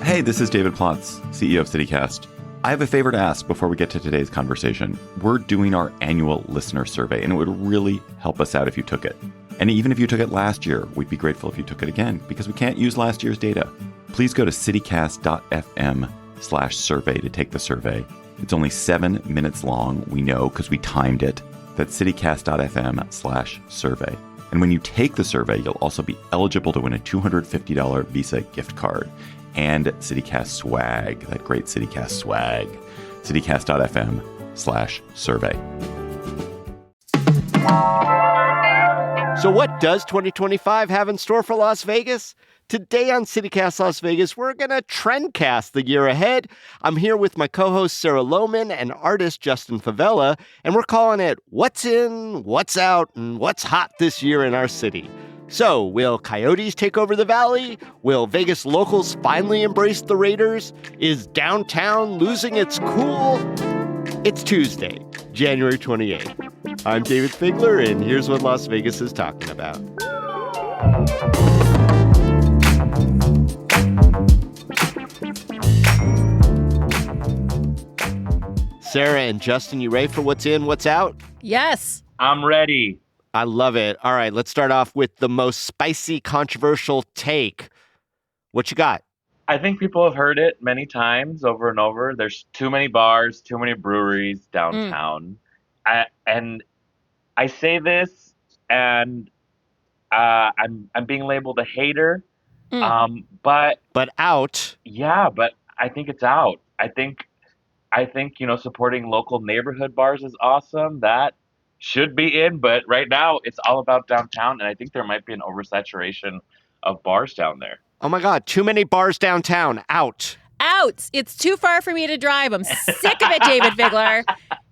Hey, this is David Plotz, CEO of CityCast. I have a favor to ask before we get to today's conversation. We're doing our annual listener survey, and it would really help us out if you took it. And even if you took it last year, we'd be grateful if you took it again, because we can't use last year's data. Please go to citycast.fm/survey to take the survey. It's only 7 minutes long, we know, because we timed it. That's citycast.fm/survey. And when you take the survey, you'll also be eligible to win a $250 Visa gift card and CityCast swag, that great CityCast swag. citycast.fm/survey. So what does 2025 have in store for Las Vegas? Today on CityCast Las Vegas, we're going to trendcast the year ahead. I'm here with my co-host Sarah Lohman and artist Justin Favela, and we're calling it What's In, What's Out, and What's Hot This Year in Our City. So, will Coyotes take over the Valley? Will Vegas locals finally embrace the Raiders? Is downtown losing its cool? It's Tuesday, January 28th. I'm Dayvid Figler, and here's what Las Vegas is talking about. Sarah and Justin, you ready for What's In, What's Out? Yes. I'm ready. I love it. All right, let's start off with the most spicy, controversial take. What you got? I think people have heard it many times over and over. There's too many bars, too many breweries downtown. And I say this, and I'm being labeled a hater. But out. Yeah, but I think it's out. I think supporting local neighborhood bars is awesome. That should be in, but right now it's all about downtown, and I think there might be an oversaturation of bars down there. Oh my God, too many bars downtown. Out. It's too far for me to drive. I'm sick of it, David Figler.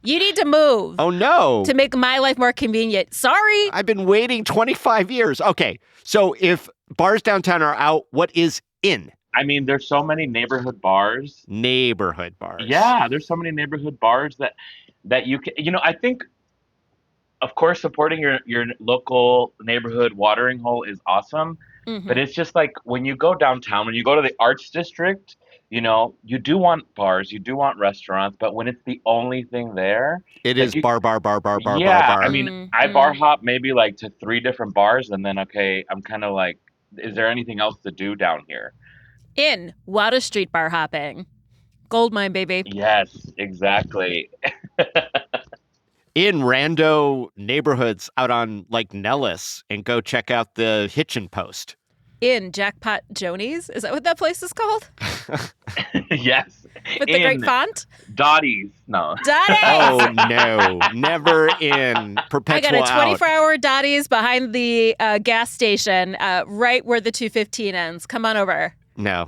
You need to move. Oh no. To make my life more convenient. Sorry. I've been waiting 25 years. Okay, so if bars downtown are out, what is in? I mean, there's so many neighborhood bars. Neighborhood bars. Yeah, there's so many neighborhood bars that you can, I think, of course, supporting your local neighborhood watering hole is awesome. Mm-hmm. But it's just like when you go downtown, when you go to the arts district, you do want bars, you do want restaurants, but when it's the only thing there, it is bar. Yeah, I mean, I bar hop maybe like to 3 different bars, and then, okay, I'm kind of like, is there anything else to do down here? In Water Street bar hopping. Gold mine, baby. Yes, exactly. In rando neighborhoods out on like Nellis, and go check out the Hitchin Post. In Jackpot Joni's? Is that what that place is called? Yes. With the great font? Dottie's. No. Dottie's! Oh, no. Never in. Perpetual out. I got a 24-hour Dottie's behind the gas station, right where the 215 ends. Come on over. No.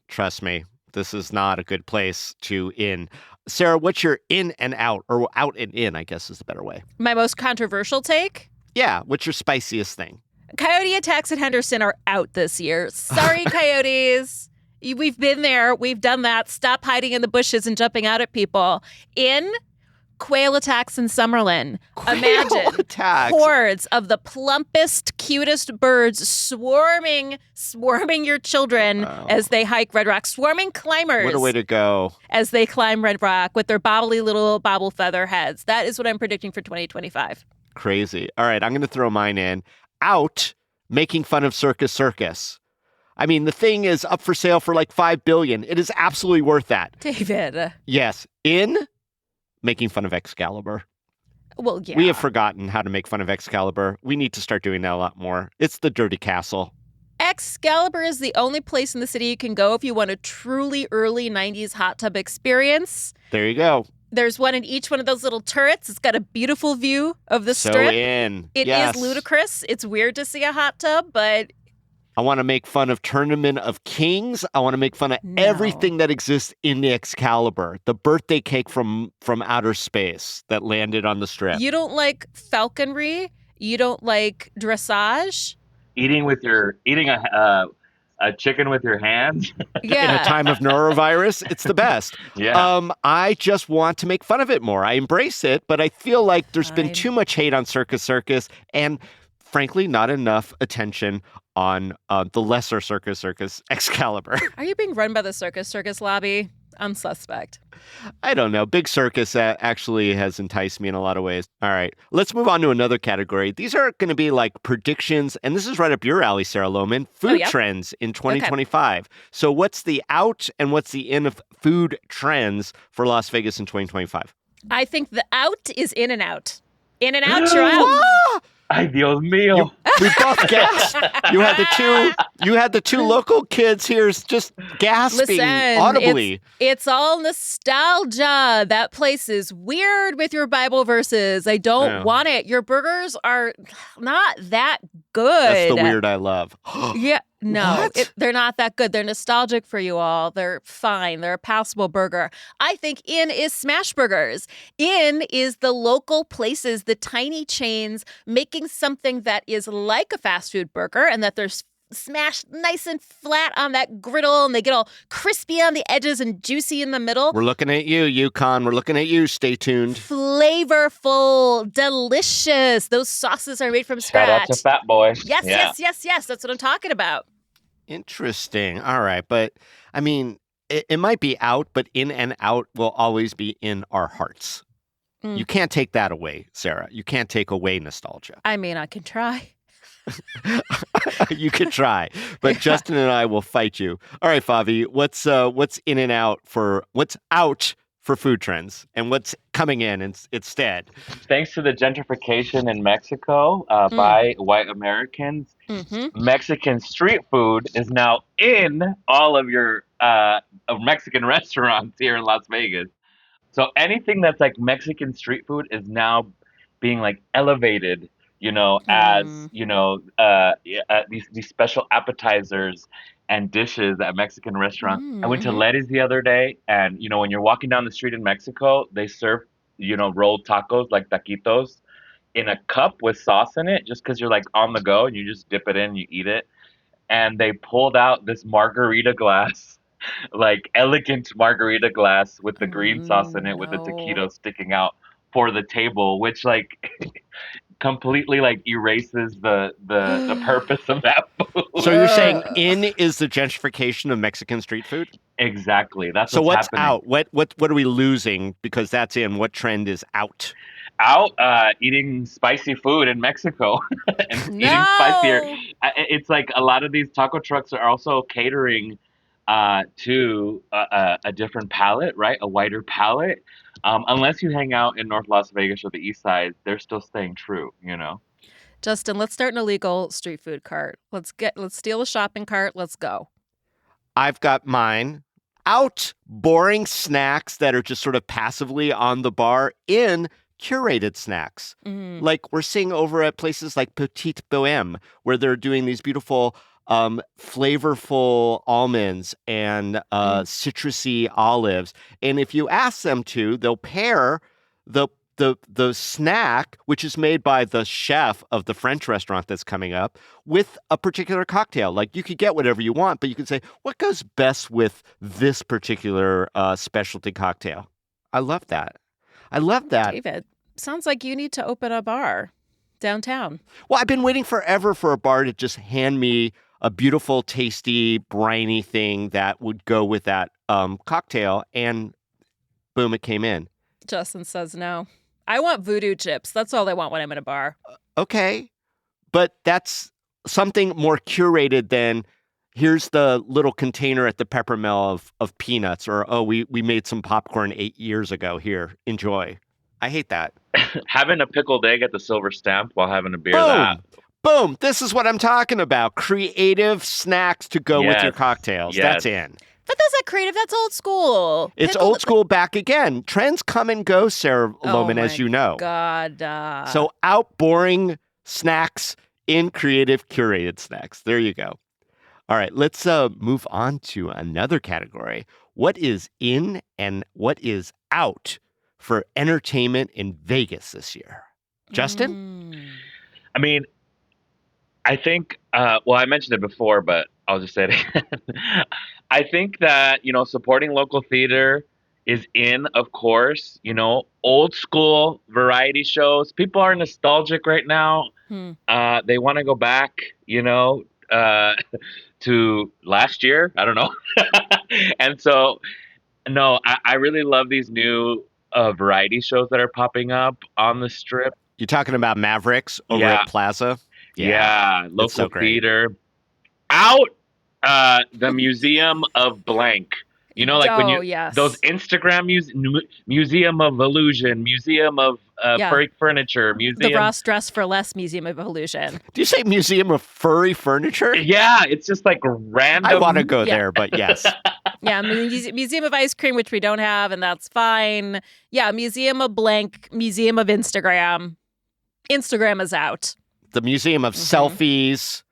Trust me. This is not a good place to in. Sarah, what's your in and out, or out and in, I guess is the better way? My most controversial take? Yeah. What's your spiciest thing? Coyote attacks at Henderson are out this year. Sorry, Coyotes. We've been there. We've done that. Stop hiding in the bushes and jumping out at people. In quail attacks in Summerlin. Imagine hordes of the plumpest, cutest birds swarming your children as they hike Red Rock. Swarming climbers. What a way to go. As they climb Red Rock with their bobbly little bobble feather heads. That is what I'm predicting for 2025. Crazy. All right, I'm going to throw mine in. Out, making fun of Circus Circus. I mean, the thing is up for sale for like $5 billion. It is absolutely worth that. David. Yes. In, making fun of Excalibur. Well, yeah. We have forgotten how to make fun of Excalibur. We need to start doing that a lot more. It's the dirty castle. Excalibur is the only place in the city you can go if you want a truly early 90s hot tub experience. There you go. There's one in each one of those little turrets. It's got a beautiful view of the strip. So in. It is ludicrous. It's weird to see a hot tub, but... I want to make fun of Tournament of Kings. I want to make fun of everything that exists in the Excalibur. The birthday cake from outer space that landed on the strip. You don't like falconry? You don't like dressage? Eating a chicken with your hands. Yeah. In a time of norovirus, it's the best. Yeah. I just want to make fun of it more. I embrace it, but I feel like there's been too much hate on Circus Circus and, frankly, not enough attention on the lesser Circus Excalibur. Are you being run by the Circus lobby? I'm suspect. I don't know. Big Circus actually has enticed me in a lot of ways. All right, let's move on to another category. These are going to be like predictions, and this is right up your alley, Sarah Lohman. Food trends in 2025. Okay. So what's the out and what's the in of food trends for Las Vegas in 2025? I think the out is In and Out. In and Out, you're out. Ay, Dios mío. We both gasped. You had the two local kids here just gasping audibly. It's all nostalgia. That place is weird with your Bible verses. I don't want it. Your burgers are not that good. That's the weird I love. Yeah. No, they're not that good. They're nostalgic for you all. They're fine. They're a passable burger. I think in is Smash Burgers. In is the local places, the tiny chains making something that is like a fast food burger and that they're smashed nice and flat on that griddle and they get all crispy on the edges and juicy in the middle. We're looking at you, Yukon. We're looking at you. Stay tuned. Flavorful, delicious. Those sauces are made from scratch. Shout out to Fat Boy. Yes. That's what I'm talking about. Interesting. All right. But I mean, it might be out, but In and Out will always be in our hearts. You can't take that away, Sarah. You can't take away nostalgia. I mean, I can try. You could try, but Justin and I will fight you. All right, Favi, what's in and out for what's out for food trends and what's coming in instead? Thanks to the gentrification in Mexico by white Americans, Mexican street food is now in all of your Mexican restaurants here in Las Vegas. So anything that's like Mexican street food is now being like elevated, as, these special appetizers and dishes at Mexican restaurants. I went to Letty's the other day, and, when you're walking down the street in Mexico, they serve, rolled tacos, like taquitos, in a cup with sauce in it, just because you're, like, on the go, and you just dip it in, you eat it. And they pulled out this margarita glass, like, elegant margarita glass with the green sauce in it, with the taquito sticking out for the table, which, like... completely like erases the purpose of that food. So you're saying in is the gentrification of Mexican street food? Exactly. That's so what's happening. Out? What are we losing because that's in? What trend is out? Out eating spicy food in Mexico and eating spicier. It's like a lot of these taco trucks are also catering to a different palate, right? A wider palate. Unless you hang out in North Las Vegas or the East Side, they're still staying true, Justin, let's start an illegal street food cart. Let's steal a shopping cart. Let's go. I've got mine. Out, boring snacks that are just sort of passively on the bar. In, curated snacks. Like we're seeing over at places like Petite Bohème, where they're doing these beautiful flavorful almonds and citrusy olives. And if you ask them to, they'll pair the snack, which is made by the chef of the French restaurant that's coming up, with a particular cocktail. Like you could get whatever you want, but you can say, what goes best with this particular specialty cocktail? I love that. Dayvid, sounds like you need to open a bar downtown. Well, I've been waiting forever for a bar to just hand me a beautiful, tasty, briny thing that would go with that cocktail, and boom, it came in. Justin says no. I want voodoo chips. That's all I want when I'm in a bar. Okay, but that's something more curated than here's the little container at the pepper mill of peanuts, or we made some popcorn 8 years ago. Here, enjoy. I hate that. Having a pickled egg at the Silver Stamp while having a beer. Boom. This is what I'm talking about. Creative snacks to go with your cocktails. Yes. That's in. But that's not creative. That's old school. It's old school back again. Trends come and go, Sarah Lohman, as you know. God. So out boring snacks, in creative curated snacks. There you go. All right, let's move on to another category. What is in and what is out for entertainment in Vegas this year? Justin? I mean, I think, I mentioned it before, but I'll just say it again. I think that, supporting local theater is in, of course, old school variety shows. People are nostalgic right now. They want to go back, to last year. I don't know. And so, no, I really love these new variety shows that are popping up on the Strip. You're talking about Mavericks over Yeah. at Plaza? Yeah, It's local so great. theater. Out the Museum of Blank. You know, like when Oh, you yes. those Instagram Museum of Illusion, Museum of Yeah. Furniture, The Museum. Ross Dress for Less Museum of Illusion. Do you say Museum of Furry Furniture? Yeah, it's just like random. I want to go Yeah. there, but yes. Yeah, Museum of Ice Cream, which we don't have, and that's fine. Yeah, Museum of Blank, Museum of Instagram. Instagram is out. The Museum of Selfies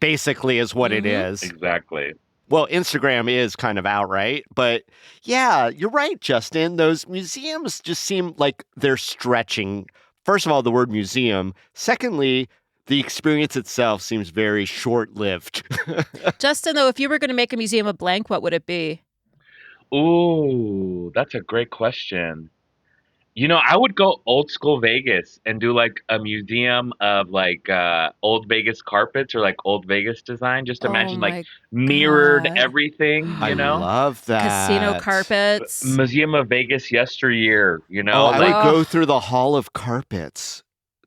basically is what it is. Exactly. Well, Instagram is kind of out, right? But yeah, you're right, Justin. Those museums just seem like they're stretching. First of all, the word museum. Secondly, the experience itself seems very short-lived. Justin, though, if you were going to make a Museum of Blank, what would it be? Ooh, that's a great question. You know, I would go old school Vegas and do like a museum of like old Vegas carpets or like old Vegas design. Just imagine my like mirrored God. everything, I you know? love that. Casino carpets. Museum of Vegas yesteryear, you know? Oh, I like, would go through the Hall of Carpets.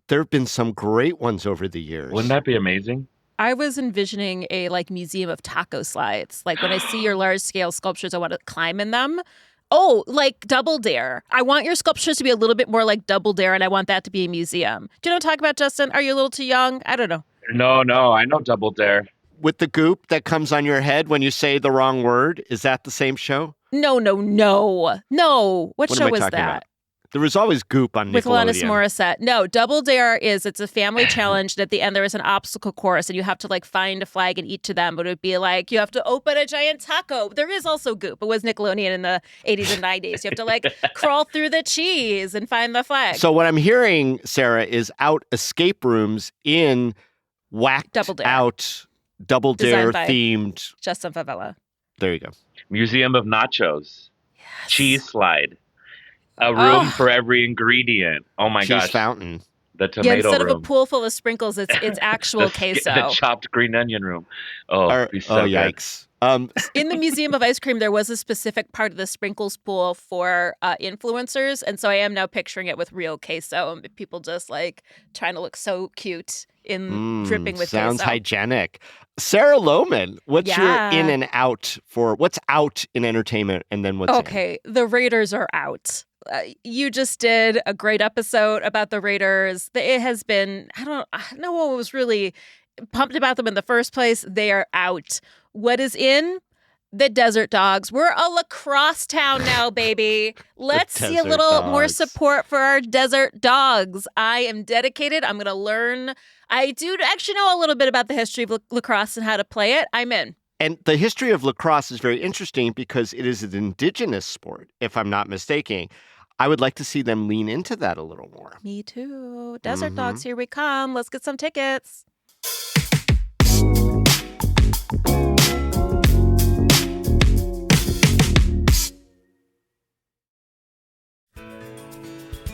There have been some great ones over the years. wouldn't that be amazing? I was envisioning a like museum of taco slides. Like when I see your large scale sculptures, I want to climb in them. Oh, like Double Dare. I want your sculptures to be a little bit more like Double Dare, and I want that to be a museum. Do you know what I'm talking about, Justin? Are you a little too young? I don't know. No, I know Double Dare. With the goop that comes on your head when you say the wrong word, is that the same show? No. What What show am I was talking that? about? There was always goop on With Alanis Nickelodeon. Morissette. No, Double Dare it's a family challenge. And at the end, there is an obstacle course, and you have to like find a flag in each of them. But it would be like you have to open a giant taco. There is also Goop. It was Nickelodeon in the 80s and 90s. You have to like crawl through the cheese and find the flag. So what I'm hearing, Sarah, is out escape rooms in whacked Double Dare. out Double Dare Designed by- themed. Justin Favela. There you go. Museum of Nachos. Cheese slide. A room for every ingredient. Oh my Cheese gosh. fountain. The tomato Instead room. of a pool full of sprinkles, it's actual queso. The chopped green onion room. Oh, it'd be so good. Yikes. In the Museum of Ice Cream, there was a specific part of the sprinkles pool for influencers. And so I am now picturing it with real queso and people just like trying to look so cute in dripping with sounds queso. hygienic. Sarah Lohman, what's Yeah. your in and out for what's out in entertainment and then what's in? Okay, the Raiders are out. You just did a great episode about the Raiders. It has been, I don't know what was really pumped about them in the first place. They are out. What is in? The Desert Dogs. We're a lacrosse town now, baby. Let's see a Desert little more Dogs. support for our Desert Dogs. I am dedicated. I'm going to learn. I do actually know a little bit about the history of lacrosse and how to play it. I'm in. And the history of lacrosse is very interesting because it is an indigenous sport, if I'm not mistaken. I would like to see them lean into that a little more. Me too. Desert Dogs, here we come. Let's get some tickets.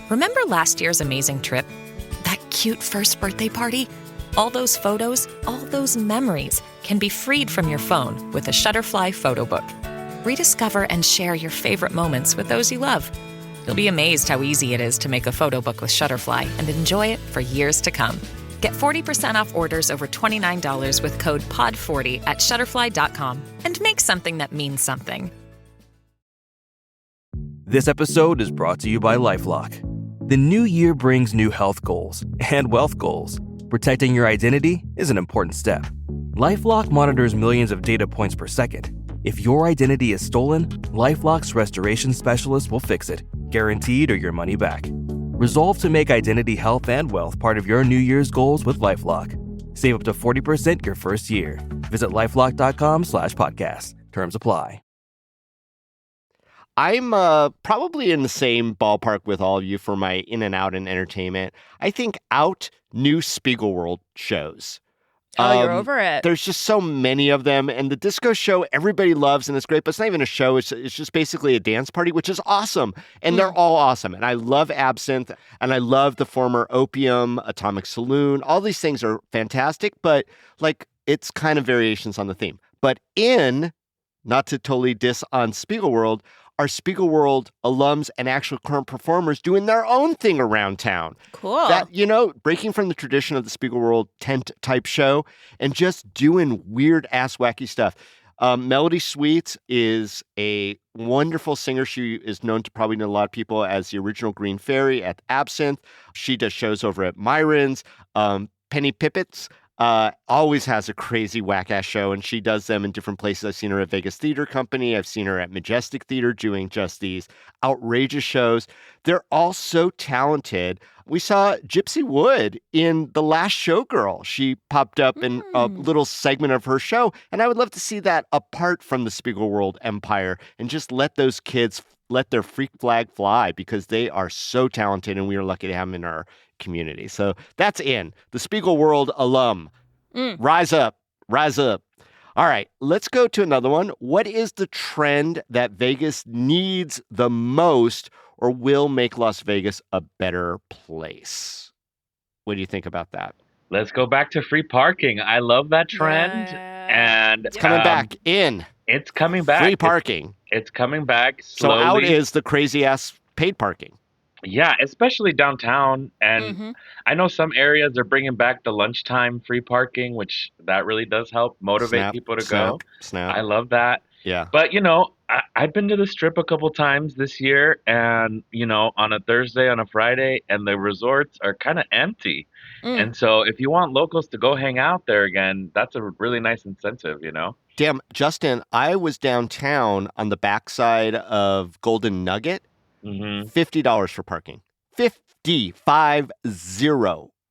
Remember last year's amazing trip? That cute first birthday party? All those photos, all those memories can be freed from your phone with the Shutterfly Photo Book. Rediscover and share your favorite moments with those you love. You'll be amazed how easy it is to make a photo book with Shutterfly and enjoy it for years to come. Get 40% off orders over $29 with code POD40 at Shutterfly.com and make something that means something. This episode is brought to you by LifeLock. The new year brings new health goals and wealth goals. Protecting your identity is an important step. LifeLock monitors millions of data points per second. If your identity is stolen, LifeLock's restoration specialist will fix it, guaranteed or your money back. Resolve to make identity health and wealth part of your New Year's goals with LifeLock. Save up to 40% your first year. Visit LifeLock.com/podcast. Terms apply. I'm probably in the same ballpark with all of you for my in and out in entertainment. I think out new Spiegelworld shows. Oh, you're over it. There's just so many of them. And the disco show everybody loves and it's great, but it's not even a show. It's just basically a dance party, which is awesome. And they're all awesome. And I love Absinthe and I love the former Opium, Atomic Saloon. All these things are fantastic. But like it's kind of variations on the theme. But not to totally diss on Spiegelworld, are Spiegelworld alums and actual current performers doing their own thing around town. Cool. That, breaking from the tradition of the Spiegelworld tent type show and just doing weird ass wacky stuff. Melody Sweets is a wonderful singer. She is known to probably know a lot of people as the original Green Fairy at Absinthe. She does shows over at Myron's. Penny Pippets always has a crazy whack-ass show, and she does them in different places. I've seen her at Vegas Theater Company. I've seen her at Majestic Theater doing just these outrageous shows. They're all so talented. We saw Gypsy Wood in The Last Showgirl. She popped up in a little segment of her show, and I would love to see that apart from the Spiegelworld empire and just let those kids let their freak flag fly because they are so talented, and we are lucky to have them in our community. So that's the Spiegelworld alum. Rise up. Rise up. All right, let's go to another one. What is the trend that Vegas needs the most or will make Las Vegas a better place? What do you think about that? Let's go back to free parking. I love that trend. And it's coming back in. It's coming back. Free parking. It's coming back slowly. So out is the crazy ass paid parking. Yeah, especially downtown. And I know some areas are bringing back the lunchtime free parking, which that really does help motivate people to go. I love that. Yeah. But, I've been to the Strip a couple times this year and, on a Thursday, on a Friday, and the resorts are kind of empty. And so if you want locals to go hang out there again, that's a really nice incentive, Damn, Justin, I was downtown on the backside of Golden Nugget. $50 for parking. 50. I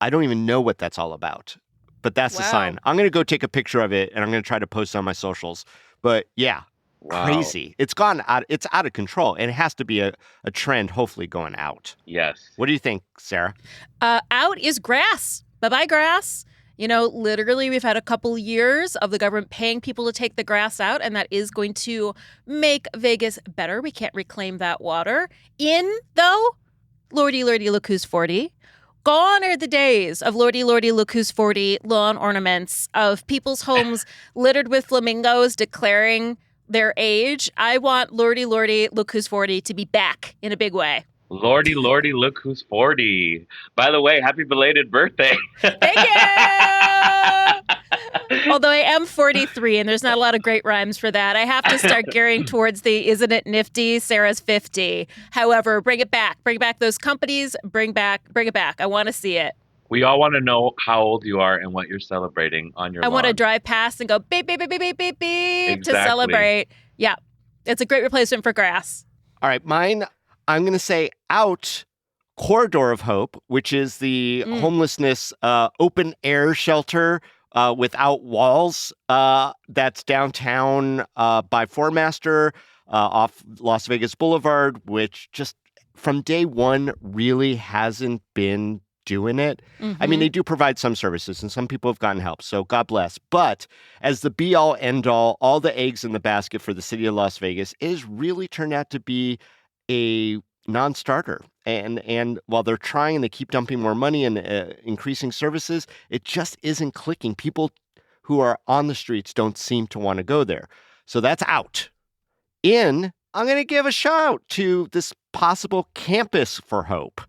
don't even know what that's all about. But that's the sign. I'm going to go take a picture of it, and I'm going to try to post it on my socials. But yeah, crazy. It's gone out. It's out of control, and it has to be a trend, hopefully, going out. Yes. What do you think, Sarah? Out is grass. Bye-bye, grass. Literally, we've had a couple years of the government paying people to take the grass out, and that is going to make Vegas better. We can't reclaim that water. Though, Lordy, look who's 40. Gone are the days of Lordy, look who's 40 lawn ornaments, of people's homes littered with flamingos declaring their age. I want Lordy, look who's 40 to be back in a big way. Lordy, look who's 40. By the way, happy belated birthday. Thank you! Although I am 43 and there's not a lot of great rhymes for that. I have to start gearing towards the isn't it nifty? Sarah's 50. However, bring it back. Bring back those companies. Bring it back. I want to see it. We all want to know how old you are and what you're celebrating on your lawn. I want to drive past and go beep, beep, beep, beep, beep, beep, beep to celebrate. Yeah. It's a great replacement for grass. All right. Mine, I'm going to say out Corridor of Hope, which is the homelessness open air shelter without walls that's downtown by Fourmaster off Las Vegas Boulevard, which just from day one really hasn't been doing it. I mean, they do provide some services and some people have gotten help, so God bless. But as the be-all, end-all the eggs in the basket for the city of Las Vegas, it has really turned out to be a non-starter. And while they're trying and they keep dumping more money and increasing services, it just isn't clicking. People who are on the streets don't seem to want to go there. So that's out. I'm going to give a shout to this possible campus for hope,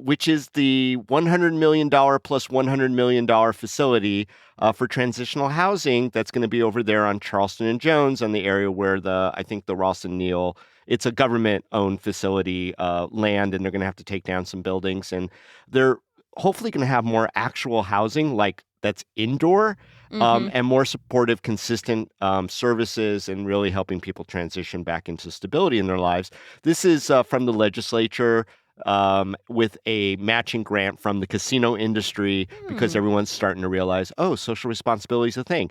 which is the $100 million plus $100 million facility for transitional housing that's going to be over there on Charleston and Jones, on the area where I think the Ross and Neal, it's a government-owned facility land, and they're going to have to take down some buildings. And they're hopefully going to have more actual housing, like that's indoor, and more supportive, consistent services, and really helping people transition back into stability in their lives. This is from the legislature with a matching grant from the casino industry because everyone's starting to realize, social responsibility is a thing.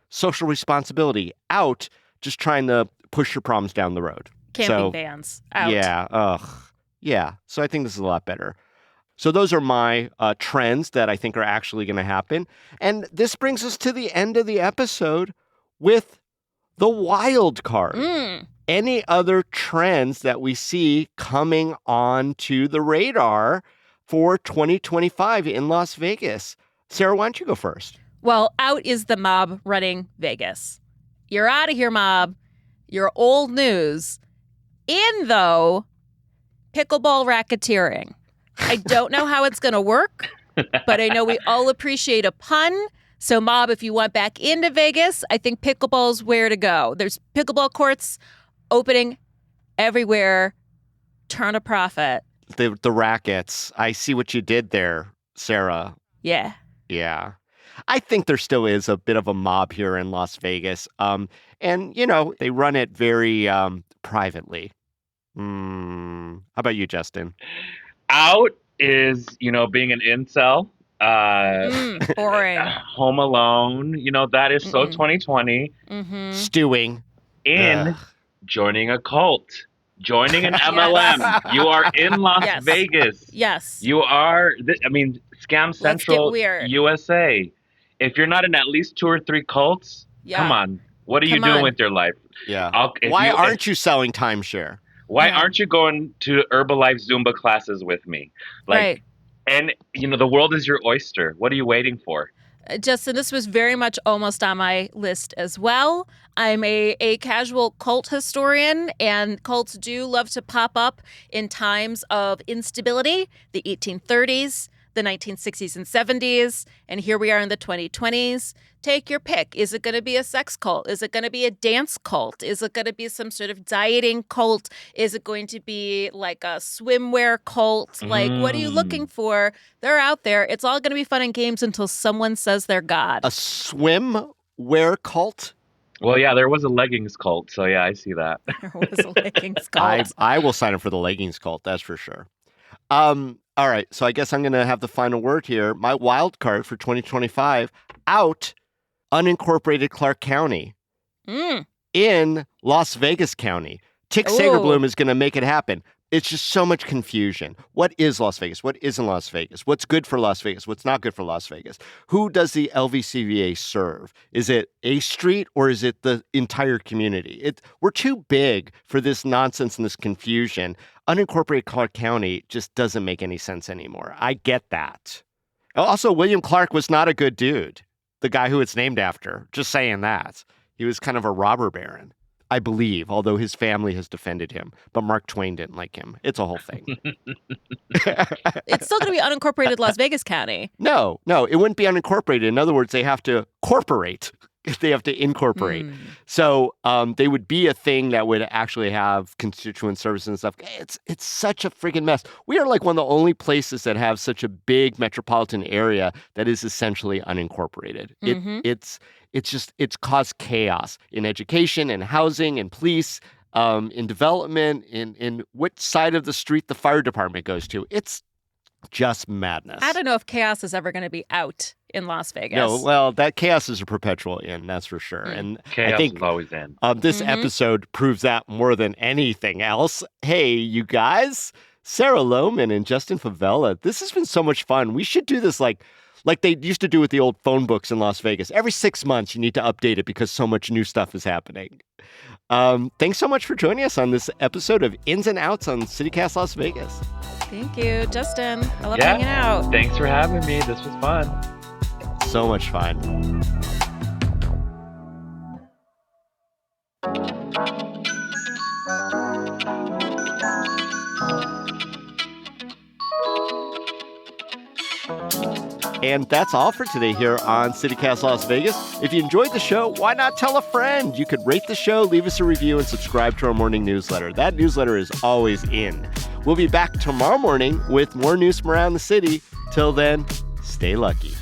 Social responsibility. Out, just trying to push your problems down the road. Camping bans. Out. Yeah. Yeah. So I think this is a lot better. So those are my trends that I think are actually going to happen. And this brings us to the end of the episode with the wild card. Any other trends that we see coming on to the radar for 2025 in Las Vegas? Sarah, why don't you go first? Well, out is the mob running Vegas. You're out of here, mob. You're old news. In, though, pickleball racketeering. I don't know how it's going to work, but I know we all appreciate a pun. So, mob, if you want back into Vegas, I think pickleball's where to go. There's pickleball courts opening everywhere. Turn a profit. The rackets. I see what you did there, Sarah. Yeah. Yeah. I think there still is a bit of a mob here in Las Vegas. And, they run it very privately. How about you, Justin? Out is, being an incel. Boring. Home Alone. That is so 2020. Mm-hmm. Stewing. In joining a cult. Joining an MLM. You are in Las Vegas. Yes. You are, Scam Central weird. USA. If you're not in at least 2 or 3 cults, come on. What are you doing with your life? Yeah. Why aren't you selling timeshare? Why aren't you going to Herbalife Zumba classes with me? Right. And, the world is your oyster. What are you waiting for? Justin, this was very much almost on my list as well. I'm a casual cult historian, and cults do love to pop up in times of instability, the 1830s, the 1960s and 70s, and here we are in the 2020s. Take your pick. Is it going to be a sex cult? Is it going to be a dance cult? Is it going to be some sort of dieting cult? Is it going to be like a swimwear cult? Like, what are you looking for? They're out there. It's all going to be fun and games until someone says they're God. A swimwear cult? Well, yeah, there was a leggings cult, so yeah, I see that. There was a leggings cult. I will sign up for the leggings cult, that's for sure. All right, so I guess I'm going to have the final word here. My wild card for 2025, out unincorporated Clark County in Las Vegas County. Tick Sagerbloom is going to make it happen. It's just so much confusion. What is Las Vegas? What isn't Las Vegas? What's good for Las Vegas? What's not good for Las Vegas? Who does the LVCVA serve? Is it A Street or is it the entire community? We're too big for this nonsense and this confusion. Unincorporated Clark County just doesn't make any sense anymore. I get that. Also, William Clark was not a good dude. The guy who it's named after. Just saying that. He was kind of a robber baron. I believe, although his family has defended him. But Mark Twain didn't like him. It's a whole thing. It's still going to be unincorporated Las Vegas County. No, it wouldn't be unincorporated. In other words, they have to corporate. They have to incorporate. So they would be a thing that would actually have constituent services and stuff. It's such a friggin' mess. We are like one of the only places that have such a big metropolitan area that is essentially unincorporated. It's caused chaos in education and housing and police, in development, in what side of the street the fire department goes to. It's just madness. I don't know if chaos is ever going to be out in Las Vegas. No, well, that chaos is a perpetual in, that's for sure. And chaos I think is always in. This episode proves that more than anything else. Hey, you guys, Sarah Lohman and Justin Favela, this has been so much fun. We should do this like they used to do with the old phone books in Las Vegas. Every 6 months, you need to update it because so much new stuff is happening. Thanks so much for joining us on this episode of Ins and Outs on CityCast Las Vegas. Thank you, Justin. I love hanging out. Thanks for having me. This was fun. So much fun. And that's all for today here on CityCast Las Vegas. If you enjoyed the show, why not tell a friend? You could rate the show, leave us a review, and subscribe to our morning newsletter. That newsletter is always in. We'll be back tomorrow morning with more news from around the city. Till then, stay lucky.